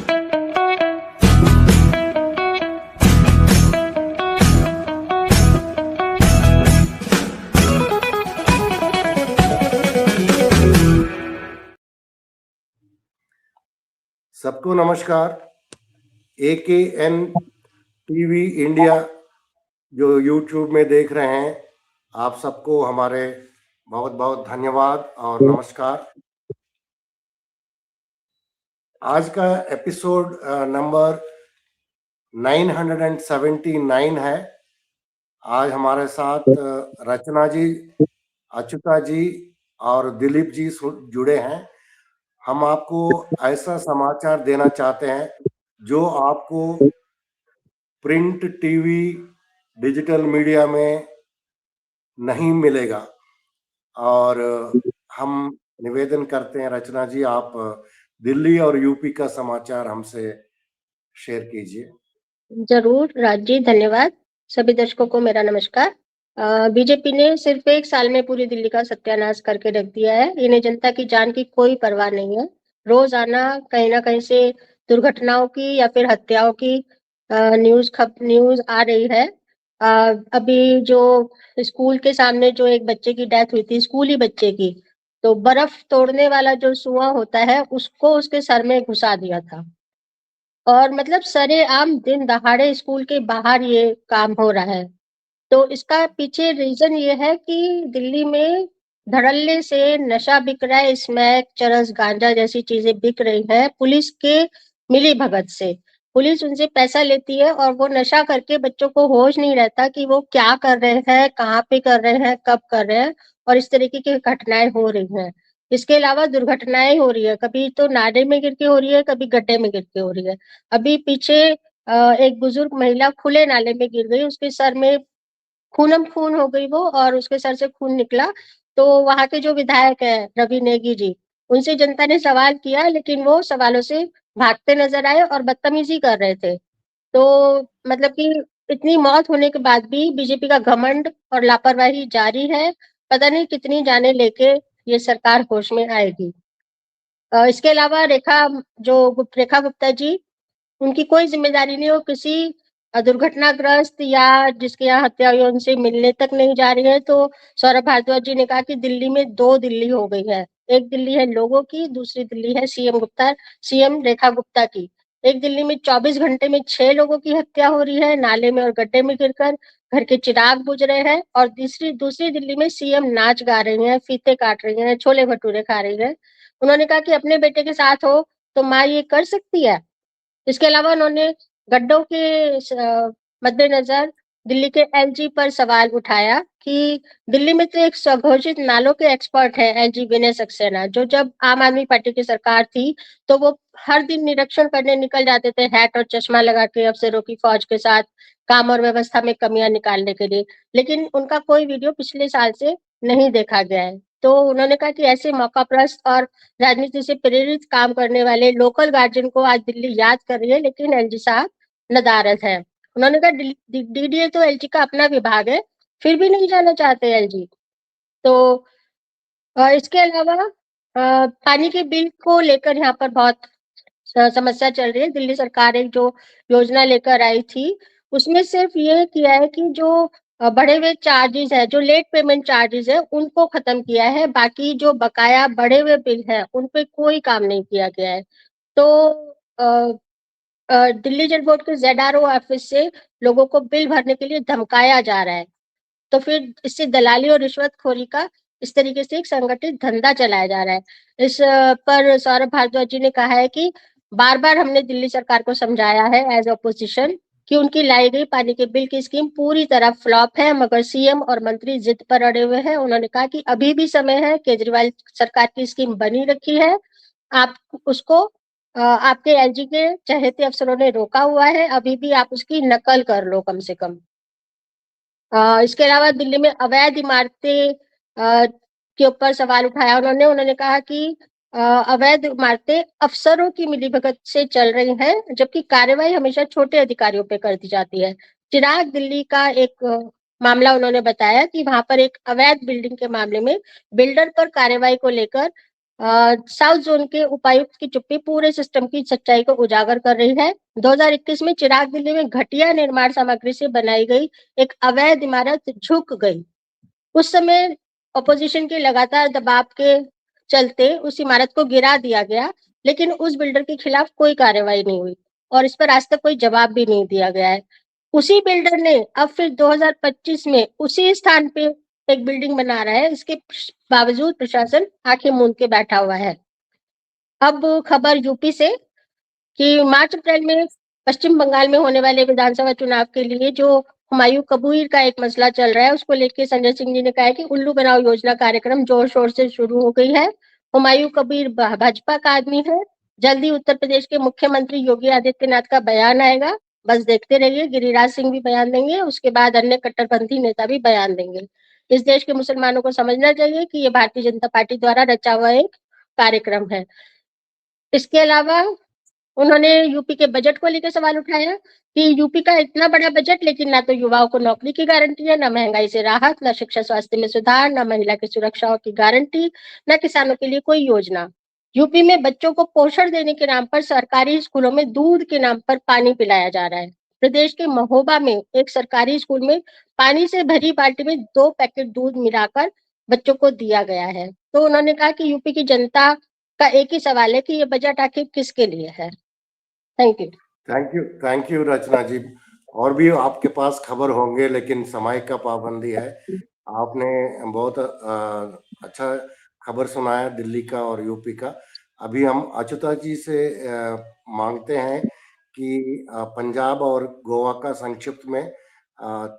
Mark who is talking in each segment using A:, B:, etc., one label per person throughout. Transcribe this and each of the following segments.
A: सबको नमस्कार। AKN TV India जो यूट्यूब में देख रहे हैं, आप सबको हमारे बहुत बहुत धन्यवाद और नमस्कार। आज का एपिसोड नंबर 979 है। आज हमारे साथ रचना जी, अच्युता जी और दिलीप जी जुड़े हैं। हम आपको ऐसा समाचार देना चाहते हैं जो आपको प्रिंट, टीवी, डिजिटल मीडिया में नहीं मिलेगा। और हम निवेदन करते हैं, रचना जी आप दिल्ली और यूपी का समाचार हमसे शेयर कीजिए।
B: जरूर राज जी, धन्यवाद। सभी दर्शकों को मेरा नमस्कार। बीजेपी ने सिर्फ 1 साल में पूरी दिल्ली का सत्यानाश करके रख दिया है। इन्हें जनता की जान की कोई परवाह नहीं है। रोजाना कहीं ना कहीं से दुर्घटनाओं की या फिर हत्याओं की न्यूज आ रही है। अभी जो स्कूल के सामने जो एक बच्चे की डेथ हुई थी, स्कूली बच्चे की, तो बर्फ तोड़ने वाला जो सुआ होता है उसको उसके सर में घुसा दिया था। और मतलब सरेआम दिन दहाड़े स्कूल के बाहर ये काम हो रहा है। तो इसका पीछे रीजन ये है कि दिल्ली में धड़ल्ले से नशा बिक रहा है। स्मैक, चरस, गांजा जैसी चीजें बिक रही हैं पुलिस के मिली भगत से। पुलिस उनसे पैसा लेती है और वो नशा करके बच्चों को होश नहीं रहता कि वो क्या कर रहे हैं, कहाँ पे कर रहे हैं, कब कर रहे हैं, और इस तरीके की घटनाएं हो रही हैं। इसके अलावा दुर्घटनाएं हो रही है, कभी तो नाले में गिर के हो रही है, कभी गड्ढे में गिर के हो रही है। अभी पीछे एक बुजुर्ग महिला खुले नाले में गिर गई, उसके सर में खूनम खून हो गई वो, और उसके सर से खून निकला। तो वहां के जो विधायक है रवि नेगी जी, उनसे जनता ने सवाल किया, लेकिन वो सवालों से भागते नजर आए और बदतमीजी कर रहे थे। तो मतलब कि इतनी मौत होने के बाद भी बीजेपी का घमंड और लापरवाही जारी है। पता नहीं कितनी जाने लेके ये सरकार होश में आएगी। इसके अलावा रेखा गुप्ता जी, उनकी कोई जिम्मेदारी नहीं। हो किसी दुर्घटनाग्रस्त या जिसके यहाँ हत्या हुई है उनसे मिलने तक नहीं जा रही है। तो सौरभ भारद्वाज जी ने कहा कि दिल्ली में 2 दिल्ली हो गई है। एक दिल्ली है लोगों की, दूसरी दिल्ली है सीएम रेखा गुप्ता की। एक दिल्ली में 24 घंटे में 6 लोगों की हत्या हो रही है, नाले में और गड्ढे में गिरकर। घर के चिराग बुझ रहे हैं। और दूसरी दूसरी दिल्ली में सीएम नाच गा रही हैं, फीते काट रही हैं, छोले भटूरे खा रही हैं। उन्होंने कहा कि अपने बेटे के साथ हो तो माँ ये कर सकती है। इसके अलावा उन्होंने गड्ढों के मद्देनजर दिल्ली के एलजी पर सवाल उठाया कि दिल्ली में तो एक स्वघोषित नालों के एक्सपर्ट हैं एलजी विनय सक्सेना, जो जब आम आदमी पार्टी की सरकार थी तो वो हर दिन निरीक्षण करने निकल जाते थे, हैट और चश्मा लगा के अफसरों की फौज के साथ, काम और व्यवस्था में कमियां निकालने के लिए। लेकिन उनका कोई वीडियो पिछले साल से नहीं देखा गया है। तो उन्होंने कहा कि ऐसे मौकाप्रस्त और राजनीति से प्रेरित काम करने वाले लोकल गार्जियन को आज दिल्ली याद कर रही है, लेकिन एलजी साहब नदारद है। उन्होंने कहा डीडीए तो एलजी का अपना विभाग है, फिर भी नहीं जाना चाहते एलजी। तो इसके अलावा पानी के बिल को लेकर यहाँ पर बहुत समस्या चल रही है। दिल्ली सरकार एक जो योजना लेकर आई थी उसमें सिर्फ ये किया है कि जो बढ़े हुए चार्जेस है, जो लेट पेमेंट चार्जेस है, उनको खत्म किया है। बाकी जो बकाया बढ़े हुए बिल है उन पे कोई काम नहीं किया गया है। तो दिल्ली जल बोर्ड के जेडआरओ ऑफिस से लोगों को बिल भरने के लिए धमकाया जा रहा है। तो फिर इससे दलाली और रिश्वतखोरी का इस तरीके से एक संगठित धंधा चलाया जा रहा है। इस पर सौरभ भारद्वाज जी ने कहा है कि बार बार हमने दिल्ली सरकार को समझाया है एज ऑपोजिशन कि उनकी लाई गई पानी के बिल की स्कीम पूरी तरह फ्लॉप है, मगर सीएम और मंत्री जिद पर अड़े हुए हैं। उन्होंने कहा कि अभी भी समय है, केजरीवाल सरकार की स्कीम बनी रखी है, आप उसको आपके एलजी के चहेते अफसरों ने रोका हुआ है, अभी भी आप उसकी नकल कर लो कम से कम। इसके अलावा दिल्ली में अवैध इमारतें के ऊपर सवाल उठाया उन्होंने कहा कि अवैध इमारतें अफसरों की मिलीभगत से चल रही हैं, जबकि कार्रवाई हमेशा छोटे अधिकारियों पे कर दी जाती है। चिराग दिल्ली का एक मामला उन्होंने बताया कि वहां पर एक अवैध बिल्डिंग के मामले में बिल्डर पर कार्रवाई को लेकर साउथ जोन के उपायुक्त की चुप्पी पूरे सिस्टम की सच्चाई को उजागर कर रही है। 2021 में चिराग दिल्ली में घटिया निर्माण सामग्री से बनाई गई एक अवैध इमारत झुक गई। उस समय ऑपोजिशन के लगातार दबाव के चलते उस इमारत को गिरा दिया गया, लेकिन उस बिल्डर के खिलाफ कोई कार्रवाई नहीं हुई और इस पर आज तक कोई जवाब भी नहीं दिया गया है। उसी बिल्डर ने अब फिर 2025 में उसी स्थान पे एक बिल्डिंग बना रहा है, इसके बावजूद प्रशासन आंखें मूंद के बैठा हुआ है। अब खबर यूपी से कि मार्च अप्रैल में पश्चिम बंगाल में होने वाले विधानसभा चुनाव के लिए जो हुमायूं कबीर का एक मसला चल रहा है, उसको लेकर संजय सिंह जी ने कहा है कि उल्लू बनाओ योजना कार्यक्रम जोर शोर से शुरू हो गई है। हुमायूं कबीर भाजपा का आदमी है। जल्दी उत्तर प्रदेश के मुख्यमंत्री योगी आदित्यनाथ का बयान आएगा, बस देखते रहिए। गिरिराज सिंह भी बयान देंगे, उसके बाद अन्य कट्टरपंथी नेता भी बयान देंगे। इस देश के मुसलमानों को समझना चाहिए कि ये भारतीय जनता पार्टी द्वारा रचा हुआ एक कार्यक्रम है। इसके अलावा उन्होंने यूपी के बजट को लेकर सवाल उठाया कि यूपी का इतना बड़ा बजट, लेकिन ना तो युवाओं को नौकरी की गारंटी है, ना महंगाई से राहत, ना शिक्षा स्वास्थ्य में सुधार, ना महिला की सुरक्षा की गारंटी, ना किसानों के लिए कोई योजना। यूपी में बच्चों को पोषण देने के नाम पर सरकारी स्कूलों में दूध के नाम पर पानी पिलाया जा रहा है। प्रदेश के महोबा में एक सरकारी स्कूल में पानी से भरी बाल्टी में 2 पैकेट दूध मिलाकर बच्चों को दिया गया है। तो उन्होंने कहा कि यूपी की जनता का एक ही सवाल है कि ये बजट आखिर किसके लिए है। Thank you.
A: थैंक यू रचना जी। और भी आपके पास खबर होंगे, लेकिन समय का पाबंदी है। आपने बहुत अच्छा खबर सुनाया दिल्ली का और यूपी का। अभी हम अच्युता जी से मांगते हैं कि पंजाब और गोवा का संक्षिप्त में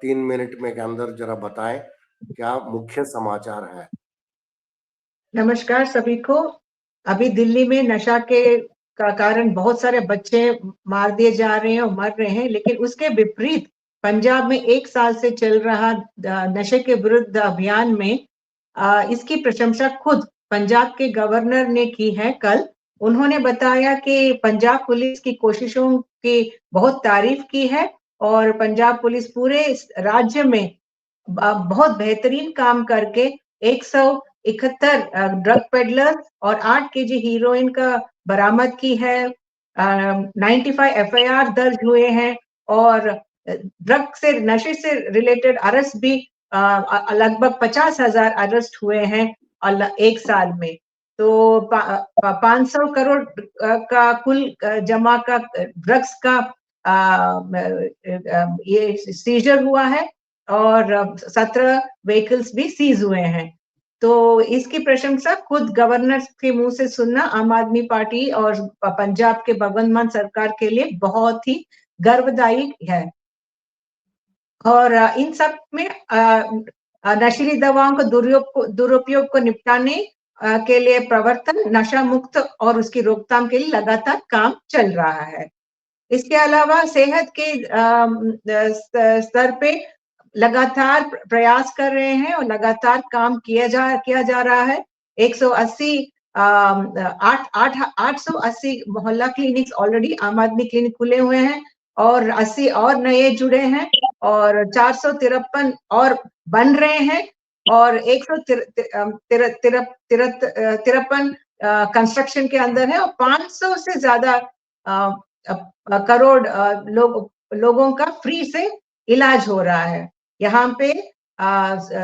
A: 3 मिनट में के अंदर जरा बताएं क्या मुख्य समाचार है।
C: नमस्कार सभी को। अभी दिल्ली में नशा के का कारण बहुत सारे बच्चे मार दिए जा रहे हैं और मर रहे हैं, लेकिन उसके विपरीत पंजाब में 1 साल से चल रहा नशे के विरुद्ध अभियान में इसकी प्रशंसा खुद पंजाब के गवर्नर ने की है। कल उन्होंने बताया कि पंजाब पुलिस की कोशिशों की बहुत तारीफ की है और पंजाब पुलिस पूरे राज्य में बहुत बेहतरीन काम करके 171 ड्रग पेडलर और 8 केजी हीरोइन का बरामद की है। 95 एफआईआर दर्ज हुए हैं और ड्रग से नशे से रिलेटेड अरेस्ट भी लगभग 50,000 अरेस्ट हुए हैं 1 साल में। तो 500 करोड़ का कुल जमा का ड्रग्स का ये सीजर हुआ है और 17 व्हीकल्स भी सीज हुए हैं। तो इसकी प्रशंसा खुद गवर्नर के मुंह से सुनना आम आदमी पार्टी और पंजाब के भगवंत मान सरकार के लिए बहुत ही गर्वदायी है। और इन सब में नशीली दवाओं को दुरुपयोग को निपटाने के लिए प्रवर्तन, नशा मुक्त और उसकी रोकथाम के लिए लगातार काम चल रहा है। इसके अलावा सेहत के स्तर पे लगातार प्रयास कर रहे हैं और लगातार काम किया जा रहा है। 880 मोहल्ला क्लिनिक्स ऑलरेडी आम आदमी क्लिनिक खुले हुए हैं और 80 और नए जुड़े हैं और 453 और बन रहे हैं और 153 कंस्ट्रक्शन के अंदर है और 500 से ज्यादा करोड़ लोगों का फ्री से इलाज हो रहा है। यहाँ पे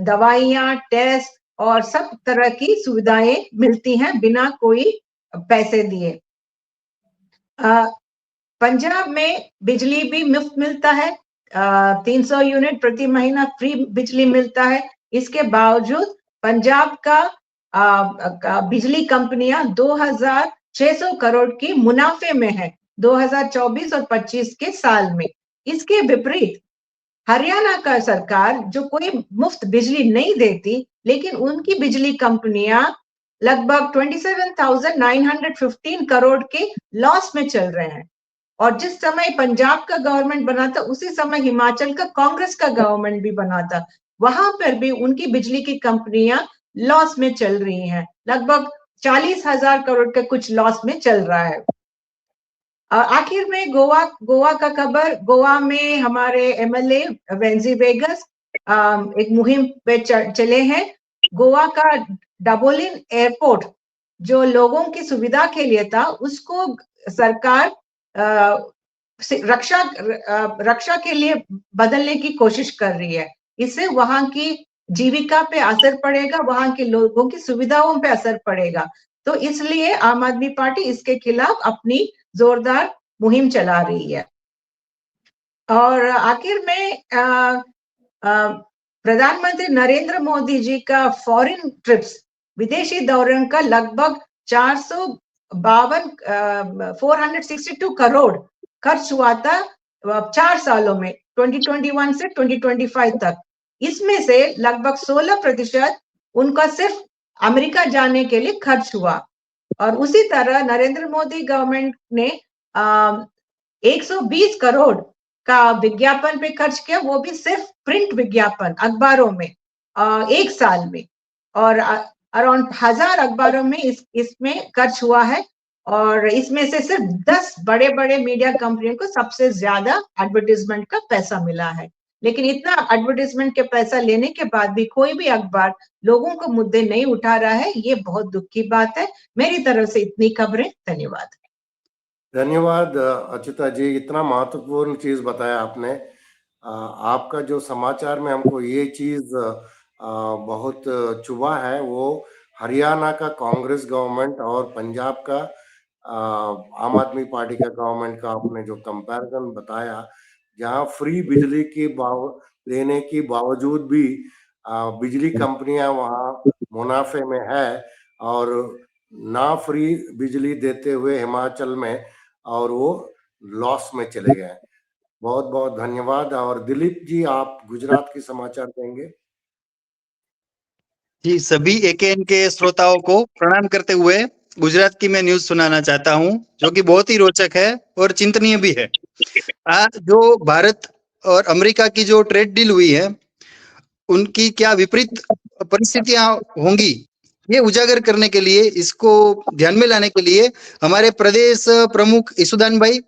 C: दवाइयाँ, टेस्ट और सब तरह की सुविधाएं मिलती हैं बिना कोई पैसे दिए। पंजाब में बिजली भी मुफ्त मिलता है, 300 यूनिट प्रति महीना फ्री बिजली मिलता है। इसके बावजूद पंजाब का बिजली कंपनियां 2,600 करोड़ की मुनाफे में है 2024 और 25 के साल में। इसके विपरीत हरियाणा का सरकार जो कोई मुफ्त बिजली नहीं देती, लेकिन उनकी बिजली कंपनियां लगभग 27,915 करोड़ के लॉस में चल रहे हैं। और जिस समय पंजाब का गवर्नमेंट बना था उसी समय हिमाचल का कांग्रेस का गवर्नमेंट भी बना था, वहां पर भी उनकी बिजली की कंपनियां लॉस में चल रही हैं। लगभग 40,000 करोड़ का कुछ लॉस में चल रहा है। आखिर में गोवा का खबर। गोवा में हमारे एमएलए वेंजी वेगस एक मुहिम पे चले हैं। गोवा का डाबोलिन एयरपोर्ट जो लोगों की सुविधा के लिए था उसको सरकार रक्षा के लिए बदलने की कोशिश कर रही है। इससे वहां की जीविका पे असर पड़ेगा, वहां के लोगों की सुविधाओं पे असर पड़ेगा। तो इसलिए आम आदमी पार्टी इसके खिलाफ अपनी जोरदार मुहिम चला रही है। और आखिर में प्रधानमंत्री नरेंद्र मोदी जी का फॉरेन ट्रिप्स, विदेशी दौरों का लगभग 462 करोड़ खर्च हुआ था 4 सालों में, 2021 से 2025 तक। इसमें से लगभग 16% उनका सिर्फ अमेरिका जाने के लिए खर्च हुआ। और उसी तरह नरेंद्र मोदी गवर्नमेंट ने 120 करोड़ का विज्ञापन पे खर्च किया, वो भी सिर्फ प्रिंट विज्ञापन अखबारों में 1 साल में। और अराउंड 1000 अखबारों में इसमें खर्च हुआ है। और इसमें से सिर्फ 10 बड़े बड़े मीडिया कंपनियों को सबसे ज्यादा एडवर्टाइजमेंट का पैसा मिला है। लेकिन इतना एडवर्टाइजमेंट के पैसा लेने के बाद भी कोई भी अखबार लोगों को मुद्दे नहीं उठा रहा है, ये बहुत दुख की बात है। मेरी तरफ से इतनी खबरें। धन्यवाद।
A: धन्यवाद अच्युता जी, इतना महत्वपूर्ण चीज बताया आपने। आपका जो समाचार में हमको ये चीज बहुत चुभा है, वो हरियाणा का कांग्रेस गवर्नमेंट और पंजाब का आम आदमी पार्टी का गवर्नमेंट का आपने जो कंपैरिजन बताया, जहां फ्री बिजली की देने के बावजूद भी बिजली कंपनियां वहां मुनाफे में है, और ना फ्री बिजली देते हुए हिमाचल में और वो लॉस में चले गए। बहुत बहुत धन्यवाद। और दिलीप जी, आप गुजरात के समाचार देंगे।
D: जी, सभी एकेएन के श्रोताओं को प्रणाम करते हुए गुजरात की मैं न्यूज सुनाना चाहता हूं, जो कि बहुत ही रोचक है और चिंतनीय भी है। आज जो भारत और अमेरिका की जो ट्रेड डील हुई है, उनकी क्या विपरीत परिस्थितियां होंगी, ये उजागर करने के लिए, इसको ध्यान में लाने के लिए हमारे प्रदेश प्रमुख ईसुदान भाई,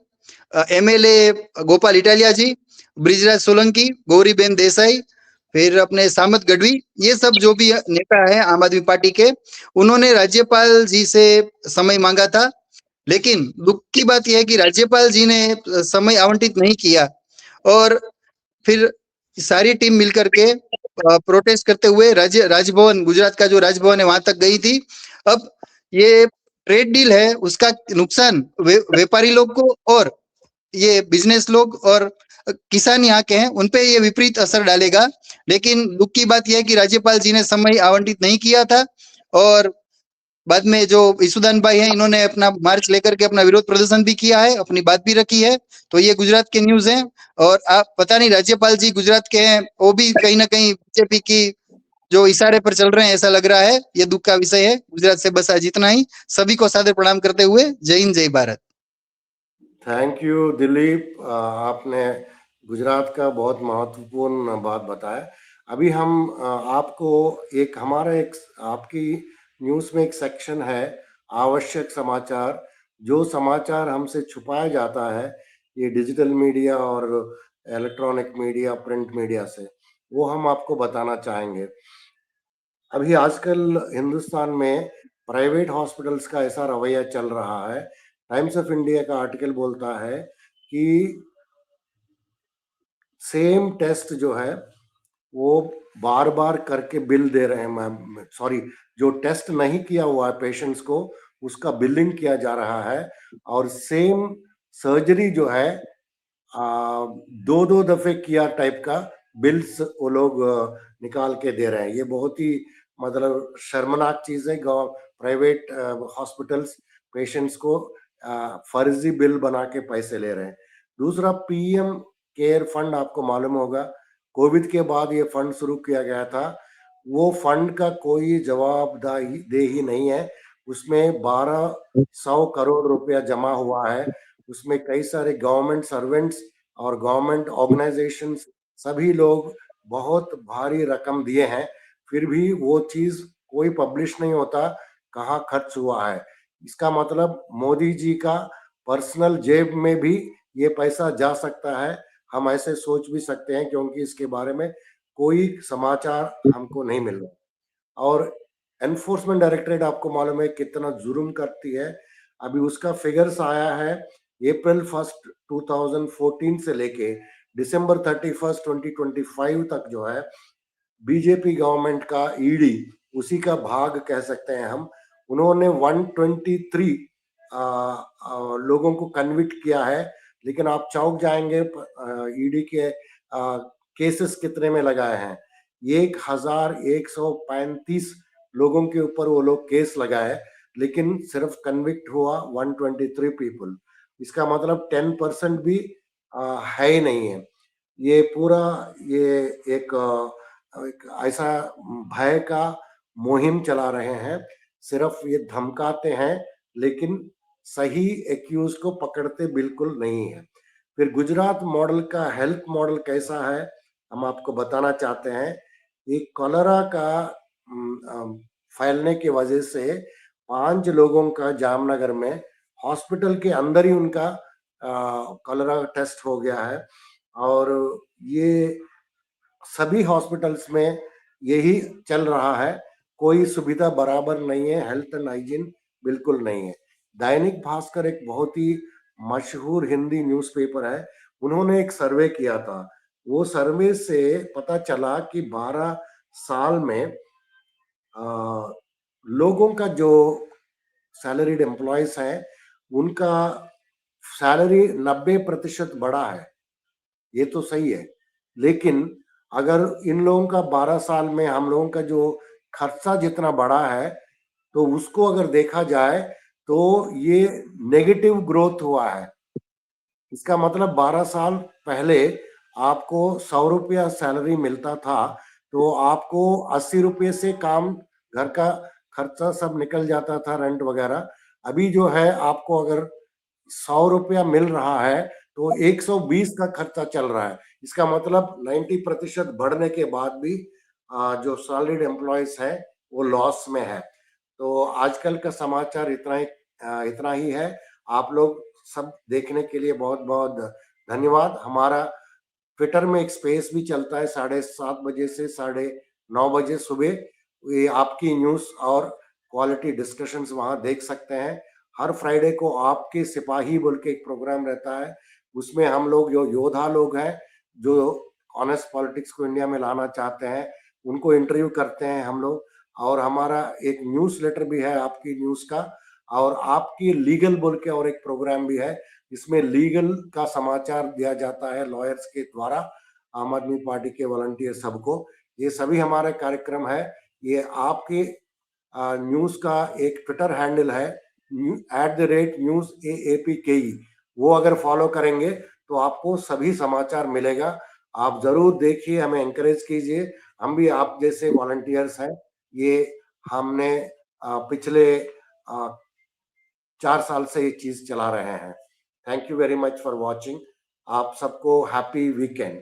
D: एमएलए गोपाल इटालिया जी, ब्रिजराज सोलंकी, गौरीबेन देसाई, फिर अपने सामत गढ़वी, ये सब जो भी नेता है आम आदमी पार्टी के, उन्होंने राज्यपाल जी से समय मांगा था। लेकिन दुख की बात यह है कि राज्यपाल जी ने समय आवंटित नहीं किया, और फिर सारी टीम मिलकर के प्रोटेस्ट करते हुए राजभवन, गुजरात का जो राजभवन है, वहां तक गई थी। अब ये ट्रेड डील है, उसका नुकसान व्यापारी लोग को और ये बिजनेस लोग और किसान यहाँ के हैं, उनपे ये विपरीत असर डालेगा। लेकिन दुख की बात यह है कि राज्यपाल जी ने समय आवंटित नहीं किया था, और बाद में जो ईसुदान भाई हैं, इन्होंने अपना मार्च लेकर के अपना विरोध प्रदर्शन भी किया है, अपनी बात भी रखी है। तो ये गुजरात के न्यूज हैं। और आप पता नहीं, राज्यपाल जी गुजरात के हैं, वो भी कहीं ना कहीं बीजेपी की जो इशारे पर चल रहे हैं, ऐसा लग रहा है। ये दुख का विषय है। गुजरात से बस आज इतना ही। सभी को सादर प्रणाम करते हुए जय हिंद, जय भारत।
A: थैंक यू दिलीप, आपने गुजरात का बहुत महत्वपूर्ण बात बताया। अभी हम आपको एक आपकी न्यूज में एक सेक्शन है आवश्यक समाचार। जो समाचार हमसे छुपाया जाता है, ये डिजिटल मीडिया और इलेक्ट्रॉनिक मीडिया, प्रिंट मीडिया से, वो हम आपको बताना चाहेंगे। अभी आजकल हिंदुस्तान में प्राइवेट हॉस्पिटल्स का ऐसा रवैया चल रहा है। टाइम्स ऑफ इंडिया का आर्टिकल बोलता है कि सेम टेस्ट जो है वो बार बार करके बिल दे रहे हैं। सॉरी, जो टेस्ट नहीं किया हुआ है पेशेंट्स को, उसका बिलिंग किया जा रहा है। और सेम सर्जरी जो है 2-2 दफे किया टाइप का बिल्स वो लोग निकाल के दे रहे हैं। ये बहुत ही मतलब शर्मनाक चीज है। प्राइवेट हॉस्पिटल्स पेशेंट्स को फर्जी बिल बना के पैसे ले रहे हैं। दूसरा, पीएम केयर फंड, आपको मालूम होगा, कोविड के बाद ये फंड शुरू किया गया था। वो फंड का कोई जवाबदेही नहीं है। उसमें 1200 करोड़ रुपया जमा हुआ है। उसमें कई सारे गवर्नमेंट सर्वेंट्स और गवर्नमेंट ऑर्गेनाइजेशंस, सभी लोग बहुत भारी रकम दिए हैं। फिर भी वो चीज कोई पब्लिश नहीं होता कहाँ खर्च हुआ है। इसका मतलब मोदी जी का पर्सनल जेब में भी ये पैसा जा सकता है। हम ऐसे सोच भी सकते हैं, क्योंकि इसके बारे में कोई समाचार हमको नहीं मिल रहा। और एनफोर्समेंट डायरेक्टरेट आपको मालूम है कितना जुर्म करती है। अभी उसका फिगर्स आया है अप्रैल 1 2014 से लेके दिसंबर 31 2025 तक जो है बीजेपी गवर्नमेंट का ईडी, उसी का भाग कह सकते हैं हम, उन्होंने 123 लोगों को कन्विक्ट किया है। लेकिन आप चौंक जाएंगे ईडी के केसेस कितने में लगाए हैं। 1135 लोगों के ऊपर वो लोग केस लगाए, लेकिन सिर्फ कन्विक्ट हुआ 123 पीपल। इसका मतलब 10% भी है ही नहीं है। ये पूरा ये एक ऐसा भय का मुहिम चला रहे हैं। सिर्फ ये धमकाते हैं, लेकिन सही एक्यूज को पकड़ते बिल्कुल नहीं है। फिर गुजरात मॉडल का हेल्थ मॉडल कैसा है हम आपको बताना चाहते हैं। ये कॉलेरा का फैलने की वजह से 5 लोगों का जामनगर में हॉस्पिटल के अंदर ही उनका कॉलेरा टेस्ट हो गया है। और ये सभी हॉस्पिटल्स में यही चल रहा है। कोई सुविधा बराबर नहीं है, हेल्थ एंड हाइजीन बिल्कुल नहीं है। दैनिक भास्कर एक बहुत ही मशहूर हिंदी न्यूज़पेपर है, उन्होंने एक सर्वे किया था। वो सर्वे से पता चला कि 12 साल में लोगों का जो सैलरीड एम्प्लॉयज हैं, उनका सैलरी 90% बढ़ा है। ये तो सही है, लेकिन अगर इन लोगों का 12 साल में हम लोगों का जो खर्चा जितना बढ़ा है, तो उसको अगर देखा जाए तो ये नेगेटिव ग्रोथ हुआ है। इसका मतलब 12 साल पहले आपको 100 रुपया सैलरी मिलता था, तो आपको 80 रुपये से काम, घर का खर्चा सब निकल जाता था, रेंट वगैरह। अभी जो है आपको अगर 100 रुपया मिल रहा है तो 120 का खर्चा चल रहा है। इसका मतलब 90% बढ़ने के बाद भी जो सैलरीड एम्प्लॉयज है वो लॉस में है। तो आजकल का समाचार इतना ही है। आप लोग सब देखने के लिए बहुत बहुत धन्यवाद। हमारा ट्विटर में एक स्पेस भी चलता है 7:30 बजे से 9:30 बजे सुबह। ये आपकी न्यूज और क्वालिटी डिस्कशंस वहां देख सकते हैं। हर फ्राइडे को आपके सिपाही बोल के एक प्रोग्राम रहता है, उसमें हम लोग जो योद्धा लोग हैं जो ऑनेस्ट पॉलिटिक्स को इंडिया में लाना चाहते हैं, उनको इंटरव्यू करते हैं हम लोग। और हमारा एक न्यूज़ लेटर भी है आपकी न्यूज़ का, और आपकी लीगल बोल के और एक प्रोग्राम भी है, इसमें लीगल का समाचार दिया जाता है लॉयर्स के द्वारा, आम आदमी पार्टी के वॉलंटियर सबको। ये सभी हमारे कार्यक्रम है। ये आपके न्यूज़ का एक ट्विटर हैंडल है @newsaapki, वो अगर फॉलो करेंगे तो आपको सभी समाचार मिलेगा। आप जरूर देखिए, हमें एंकरेज कीजिए। हम भी आप जैसे वॉलंटियर्स हैं। ये हमने पिछले 4 साल से ये चीज चला रहे हैं। Thank you very much for watching. आप सबको हैप्पी वीकेंड।